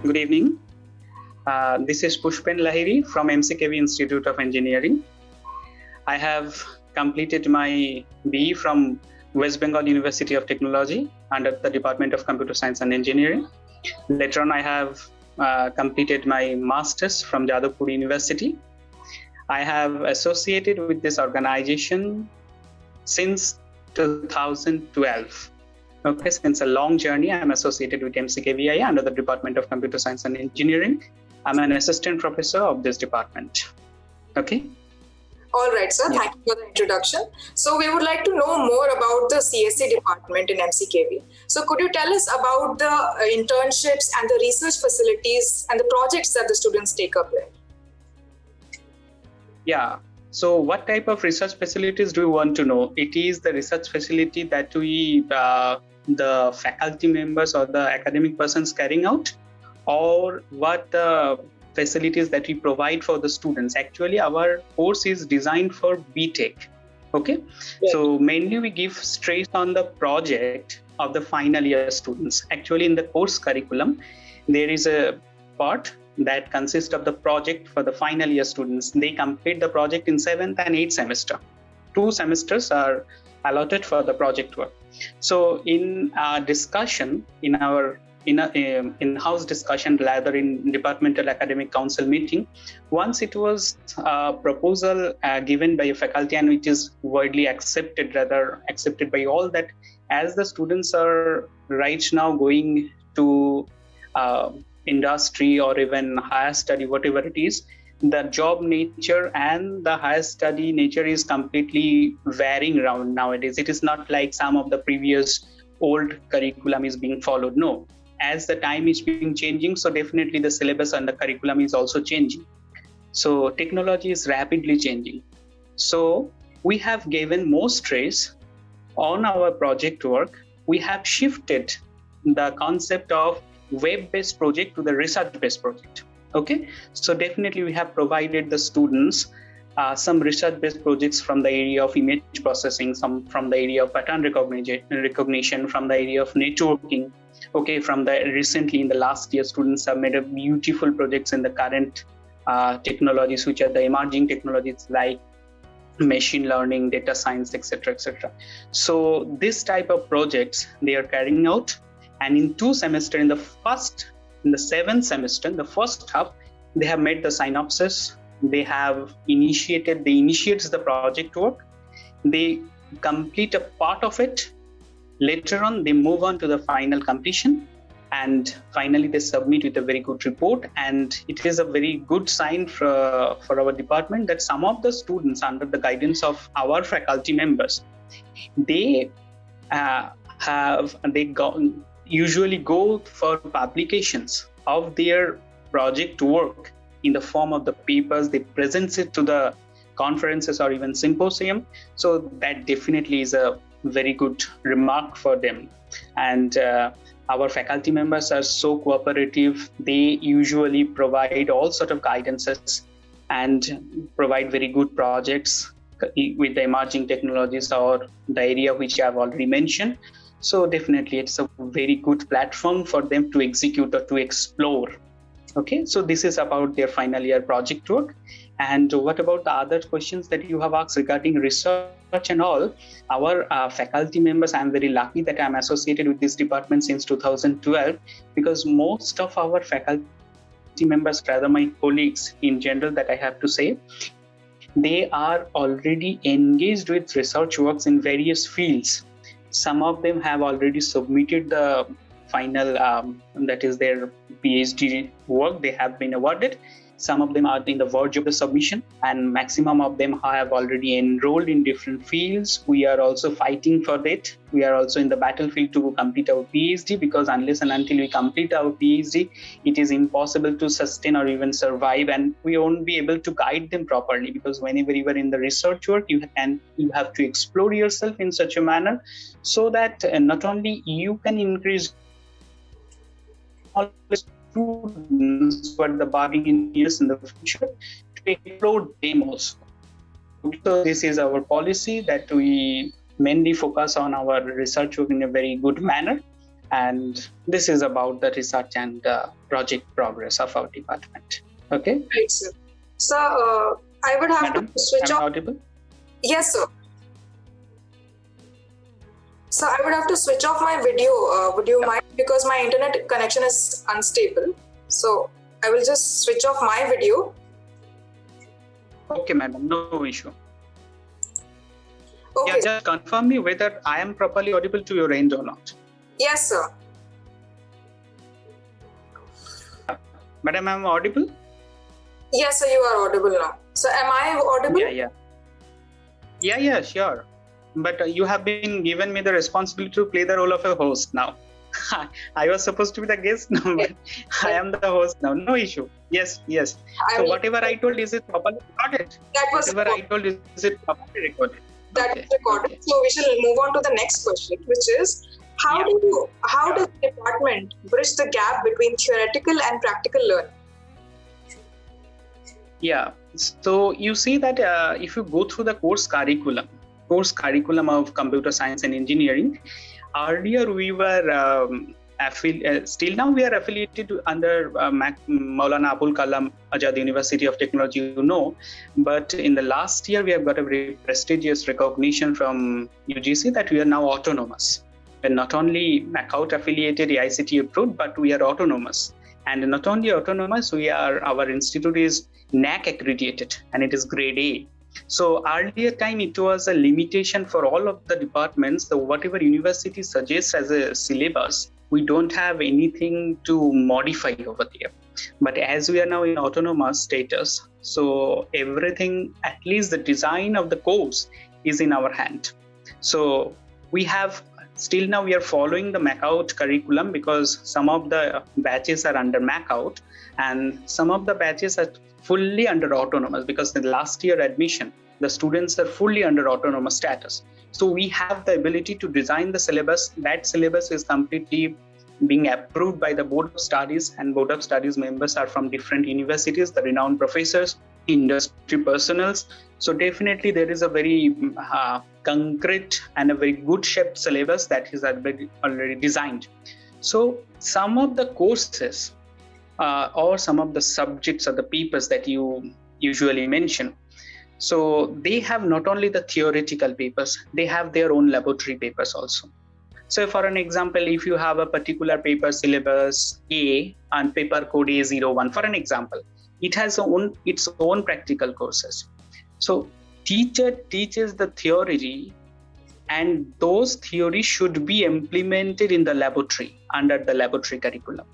Good evening. This is Pushpen Lahiri from MCKV Institute of Engineering. I have completed my BE from West Bengal University of Technology under the Department of Computer Science and Engineering. Later on, I have completed my Masters from Jadavpur University. I have associated with this organization since 2012. Okay, since a long journey, I'm associated with MCKVI under the Department of Computer Science and Engineering. I'm an assistant professor of this department. Okay. All right, sir. Yeah. Thank you for the introduction. So we would like to know more about the CSE department in MCKV. So could you tell us about the internships and the research facilities and the projects that the students take up there? Yeah. So what type of research facilities do you want to know? It is the research facility that we, the faculty members or the academic persons carrying out, or what facilities that we provide for the students. Actually, our course is designed for BTech. Okay. Yeah. So mainly we give stress on the project of the final year students. Actually, in the course curriculum, there is a part that consists of the project for the final year students. They complete the project in 7th and 8th semester. 2 semesters are allotted for the project work. So in our discussion, in our in-house discussion, rather in departmental academic council meeting, once it was a proposal given by a faculty and which is widely accepted, rather accepted by all, that as the students are right now going to industry or even higher study, whatever it is, the job nature and the higher study nature is completely varying around nowadays. It is not like some of the previous old curriculum is being followed. No, as the time is being changing, so definitely the syllabus and the curriculum is also changing. So technology is rapidly changing. So we have given more stress on our project work. We have shifted the concept of web-based project to the research-based project. Okay, so definitely we have provided the students some research-based projects from the area of image processing, some from the area of pattern recognition, from the area of networking. Okay, from the recently in the last year, students have made a beautiful projects in the current technologies, which are the emerging technologies like machine learning, data science, etc., etc. So this type of projects they are carrying out, and in 2 semesters, in the 7th semester, in the first half, they have made the synopsis. They have initiated the project work. They complete a part of it. Later on, they move on to the final completion, and finally they submit with a very good report. And it is a very good sign for our department that some of the students, under the guidance of our faculty members, they usually go for publications of their project work in the form of the papers. They present it to the conferences or even symposium. So that definitely is a very good remark for them. And our faculty members are so cooperative. They usually provide all sort of guidances and provide very good projects with the emerging technologies or the area which I have already mentioned. So definitely it's a very good platform for them to execute or to explore. Okay, so this is about their final year project work. And what about the other questions that you have asked regarding research and all? Our faculty members, I'm very lucky that I'm associated with this department since 2012, because most of our faculty members, rather my colleagues in general that I have to say, they are already engaged with research works in various fields. Some of them have already submitted the final, that is their PhD work. They have been awarded. Some of them are in the verge of the submission, and maximum of them have already enrolled in different fields. We are also fighting for that. We are also in the battlefield to complete our PhD, because unless and until we complete our PhD, it is impossible to sustain or even survive, and we won't be able to guide them properly, because whenever you are in the research work, you have to explore yourself in such a manner so that not only you can increase students but the bargaining years in the future to explore them also. So this is our policy, that we mainly focus on our research work in a very good manner. And this is about the research and project progress of our department. Okay. Right, sir. So I would have Madam, to switch am I off. audible? Yes, sir. So I would have to switch off my video. Would you mind? Because my internet connection is unstable. So I will just switch off my video. Okay, madam, no issue. Okay. Yeah, just confirm me whether I am properly audible to your end or not. Yes, sir. Madam, am I audible? Yes, sir. You are audible now. So am I audible? Yeah, sure. But you have been given me the responsibility to play the role of a host now. I was supposed to be the guest now, but I am the host now. No issue. Yes. So whatever I told, is it properly recorded? That was Whatever I told, is it properly recorded? That is recorded. Okay. So we shall move on to the next question, which is how does the department bridge the gap between theoretical and practical learning? Yeah. So you see that if you go through the course curriculum of computer science and engineering, earlier we were still now we are affiliated under Maulana Abul Kalam Azad University of Technology, but in the last year we have got a very prestigious recognition from UGC that we are now autonomous. We're not only MACOUT affiliated, AICTE approved, but we are autonomous. And not only autonomous, our institute is NAAC accredited and it is grade A. So earlier time, it was a limitation for all of the departments. So whatever university suggests as a syllabus, we don't have anything to modify over there. But as we are now in autonomous status, so everything, at least the design of the course, is in our hand. So we have still now we are following the MACOUT curriculum because some of the batches are under MACOUT and some of the batches are fully under autonomous because the last year admission, the students are fully under autonomous status. So we have the ability to design the syllabus. That syllabus is completely being approved by the Board of Studies, and Board of Studies members are from different universities, the renowned professors, industry personals. So definitely there is a very concrete and a very good shaped syllabus that is already designed. So some of the courses or some of the subjects or the papers that you usually mention, so they have not only the theoretical papers, they have their own laboratory papers also. So for an example, if you have a particular paper syllabus A and paper code A01, for an example, it has its own practical courses. So teacher teaches the theory and those theories should be implemented in the laboratory under the laboratory curriculum.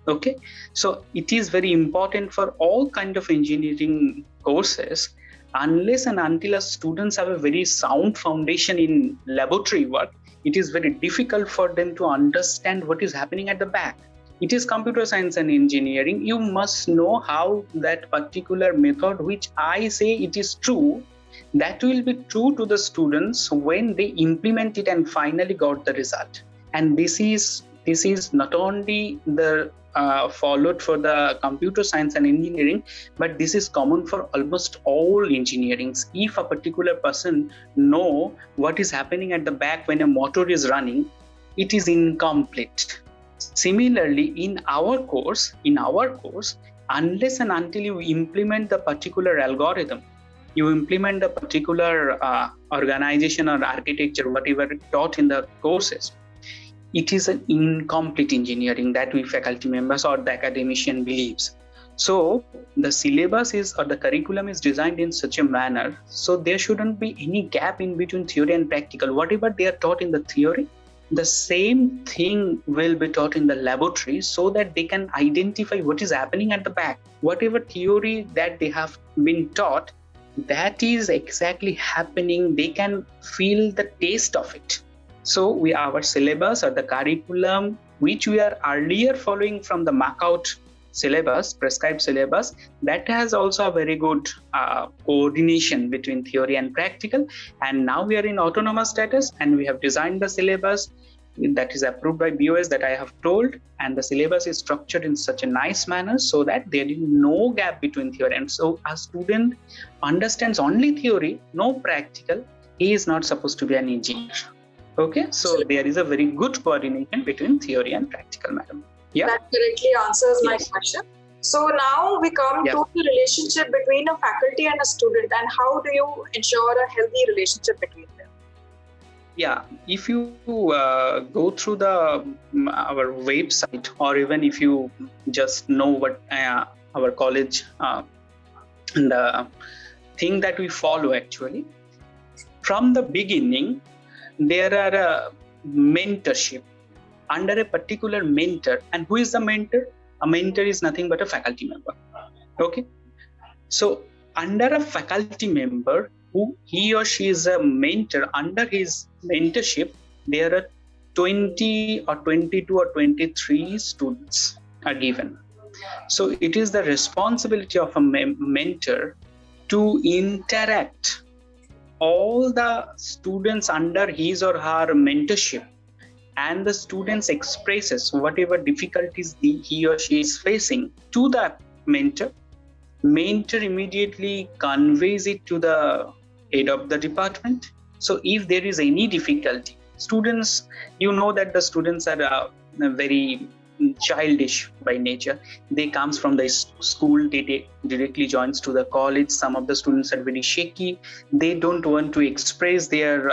Okay, so it is very important for all kind of engineering courses, unless and until our students have a very sound foundation in laboratory work, it is very difficult for them to understand what is happening at the back. It is computer science and engineering. You must know how that particular method, which I say it is true, that will be true to the students when they implement it and finally got the result. And this is not only the followed for the computer science and engineering, but this is common for almost all engineerings. If a particular person know what is happening at the back when a motor is running, it is incomplete. Similarly, in our course, unless and until you implement the particular algorithm, you implement the particular organization or architecture, whatever taught in the courses, it is an incomplete engineering that we faculty members or the academician believes. So the syllabus or the curriculum is designed in such a manner, so there shouldn't be any gap in between theory and practical. Whatever they are taught in the theory, the same thing will be taught in the laboratory so that they can identify what is happening at the back. Whatever theory that they have been taught, that is exactly happening. They can feel the taste of it. So our syllabus or the curriculum, which we are earlier following from the MACOUT syllabus, prescribed syllabus, that has also a very good coordination between theory and practical. And now we are in autonomous status and we have designed the syllabus that is approved by BOS that I have told, and the syllabus is structured in such a nice manner so that there is no gap between theory. And so a student understands only theory, no practical, he is not supposed to be an engineer. Okay, so there is a very good coordination between theory and practical, madam. Yeah, that directly answers my Yes. question. So now we come Yeah. to the relationship between a faculty and a student, and how do you ensure a healthy relationship between them? Yeah, if you go through our website, or even if you just know what our college the thing that we follow, actually from the beginning there are a mentorship under a particular mentor. And who is the mentor? A mentor is nothing but a faculty member. Okay, so under a faculty member, who he or she is a mentor, under his mentorship there are 20 or 22 or 23 students are given. So it is the responsibility of a mentor to interact all the students under his or her mentorship, and the students expresses whatever difficulties he or she is facing to the mentor. Mentor immediately conveys it to the head of the department. So if there is any difficulty, students, you know that the students are very childish by nature. They comes from the school, they directly joins to the college. Some of the students are very shaky. They don't want to express their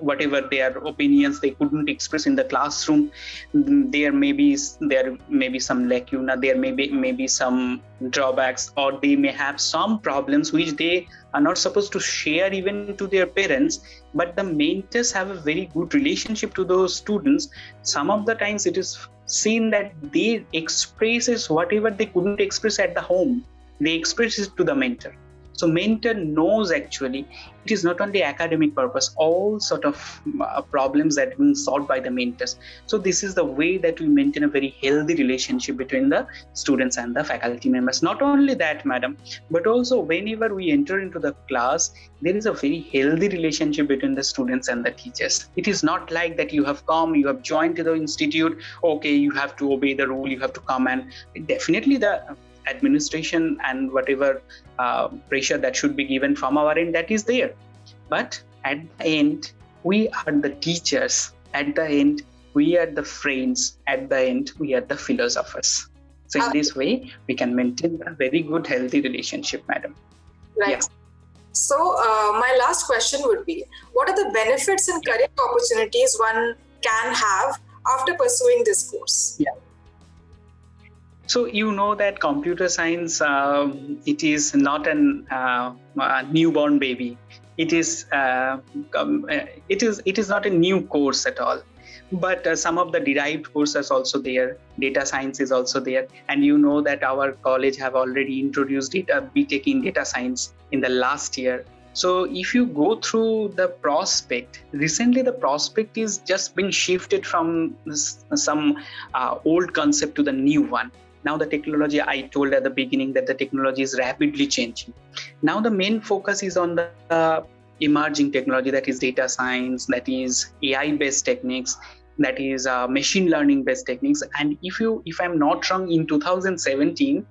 whatever their opinions they couldn't express in the classroom. There may be some lacuna, there may be some drawbacks, or they may have some problems which they are not supposed to share even to their parents, but the mentors have a very good relationship to those students. Some of the times it is seen that they expresses whatever they couldn't express at the home, they express it to the mentor. So mentor knows actually it is not only academic purpose, all sort of problems that have been solved by the mentors. So this is the way that we maintain a very healthy relationship between the students and the faculty members. Not only that, madam, but also whenever we enter into the class, there is a very healthy relationship between the students and the teachers. It is not like that you have come, you have joined to the institute, okay, you have to obey the rule, you have to come, and definitely the administration and whatever pressure that should be given from our end, that is there. But at the end, we are the teachers. At the end, we are the friends. At the end, we are the philosophers. So in this way, we can maintain a very good, healthy relationship, madam. Right. Yeah. So my last question would be, what are the benefits and career opportunities one can have after pursuing this course? Yeah. So you know that computer science, it is not a newborn baby. It is not a new course at all. But some of the derived courses also there. Data science is also there, and you know that our college have already introduced BTech in data science in the last year. So if you go through the prospect, recently the prospect is just been shifted from some old concept to the new one. Now the technology, I told at the beginning that the technology is rapidly changing. Now the main focus is on the emerging technology, that is data science, that is AI-based techniques, that is machine learning-based techniques. And if I'm not wrong, in 2017,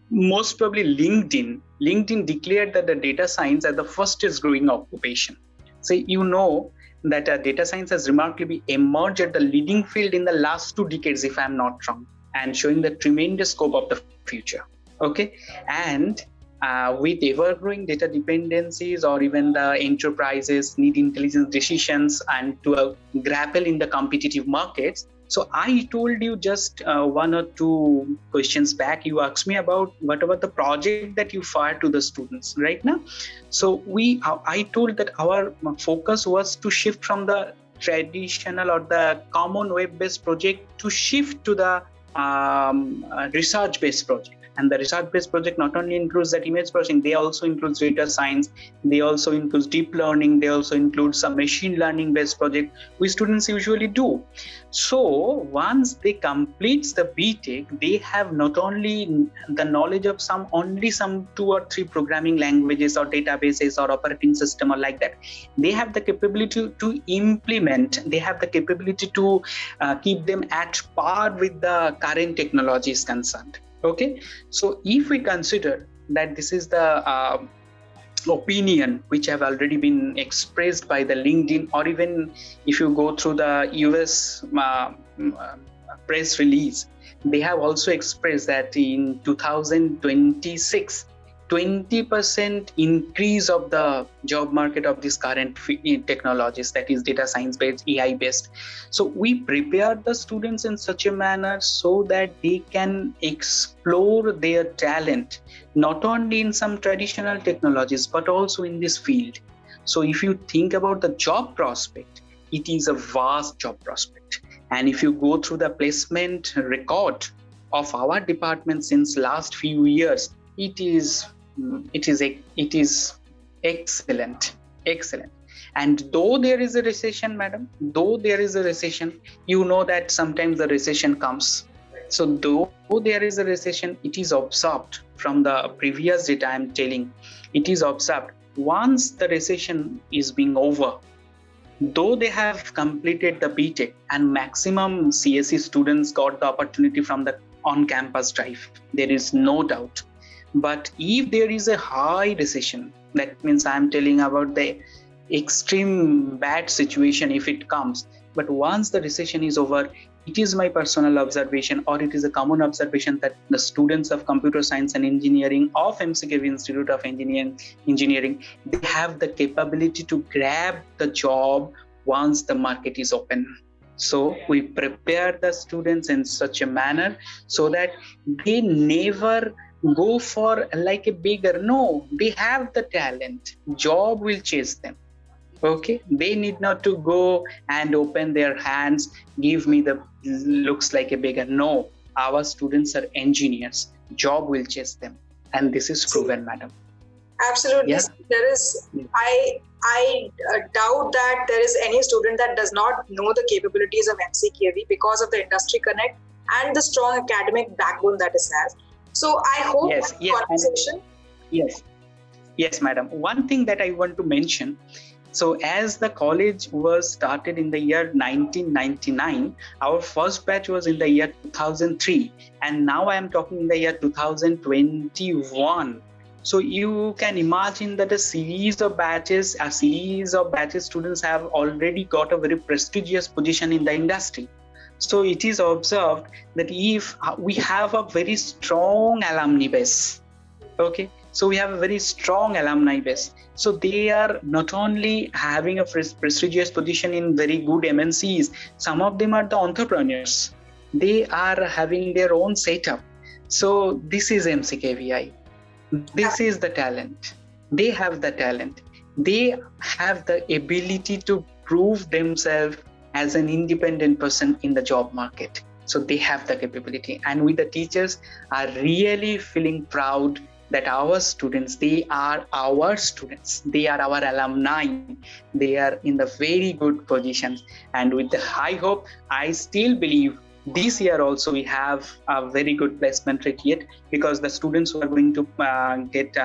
most probably LinkedIn declared that the data science as the fastest growing occupation. So you know that data science has remarkably emerged at the leading field in the last 2 decades, if I'm not wrong, and showing the tremendous scope of the future. Okay, and with ever-growing data dependencies, or even the enterprises need intelligent decisions and to grapple in the competitive markets. So I told you just 1 or 2 questions back, you asked me about what about the project that you fired to the students right now. So I told that our focus was to shift from the traditional or the common web-based project to shift to the research-based project. And the research-based project not only includes that image processing, they also includes data science, they also includes deep learning, they also include some machine learning-based project which students usually do. So once they complete the BTech, they have not only the knowledge of only some 2 or 3 programming languages or databases or operating system or like that. They have the capability to implement, they have the capability to keep them at par with the current technologies concerned. Okay, so if we consider that this is the opinion which have already been expressed by the LinkedIn, or even if you go through the US press release, they have also expressed that in 2026, 20% increase of the job market of this current technologies, that is data science based, AI based. So we prepare the students in such a manner so that they can explore their talent, not only in some traditional technologies, but also in this field. So if you think about the job prospect, it is a vast job prospect. And if you go through the placement record of our department since last few years, it is excellent. And though there is a recession, madam, you know that sometimes the recession comes. So though there is a recession, it is observed from the previous data I'm telling, it is observed once the recession is being over, though they have completed the BTech and maximum CSE students got the opportunity from the on-campus drive, there is no doubt. But if there is a high recession, that means I'm telling about the extreme bad situation if it comes. But once the recession is over, it is my personal observation, or it is a common observation, that the students of computer science and engineering of MCKV Institute of Engineering, they have the capability to grab the job once the market is open. So we prepare the students in such a manner so that they never go for like a bigger. No, they have the talent. Job will chase them. Okay, they need not to go and open their hands, give me the looks like a beggar. No, our students are engineers. Job will chase them, and this is proven, madam. Absolutely. Yeah. There is. I doubt that there is any student that does not know the capabilities of MCKV because of the industry connect and the strong academic backbone that it has. So I hope conversation. Yes, madam. One thing that I want to mention. So as the college was started in the year 1999, our first batch was in the year 2003, and now I am talking in the year 2021. So you can imagine that a series of batches students have already got a very prestigious position in the industry. So it is observed that if we have a very strong alumni base, okay, so we have a very strong alumni base. So they are not only having a prestigious position in very good MNCs, some of them are the entrepreneurs. They are having their own setup. So this is MCKVI. This is the talent. They have the talent. They have the ability to prove themselves as an independent person in the job market. So they have the capability. And we, the teachers, are really feeling proud that our students, they are our students. They are our alumni. They are in the very good positions. And with the high hope, I still believe this year also we have a very good placement rate yet, because the students who are going to get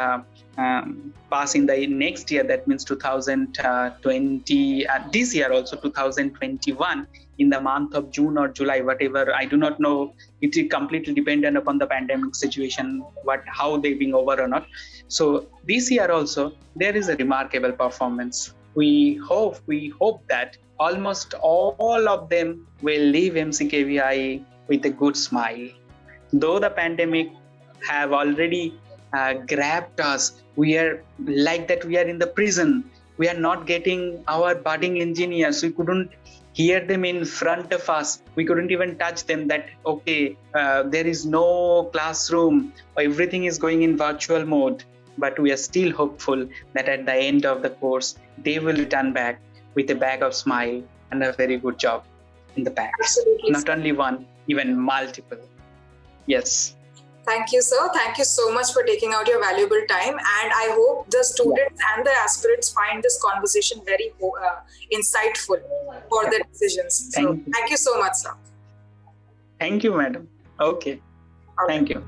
pass in the next year, that means 2020, this year also 2021, in the month of June or July, whatever, I do not know. It is completely dependent upon the pandemic situation, how they being over or not. So this year also there is a remarkable performance. We hope that almost all of them will leave MCKVI with a good smile. Though the pandemic have already grabbed us, we are like that, we are in the prison. We are not getting our budding engineers. We couldn't hear them in front of us. We couldn't even touch them, that okay, there is no classroom, everything is going in virtual mode. But we are still hopeful that at the end of the course, they will return back with a bag of smile and a very good job in the bag. Absolutely. Not only one, even multiple. Yes. Thank you, sir. Thank you so much for taking out your valuable time. And I hope the students and the aspirants find this conversation very insightful for their decisions. Thank you so much, sir. Thank you, madam. Okay. Thank you.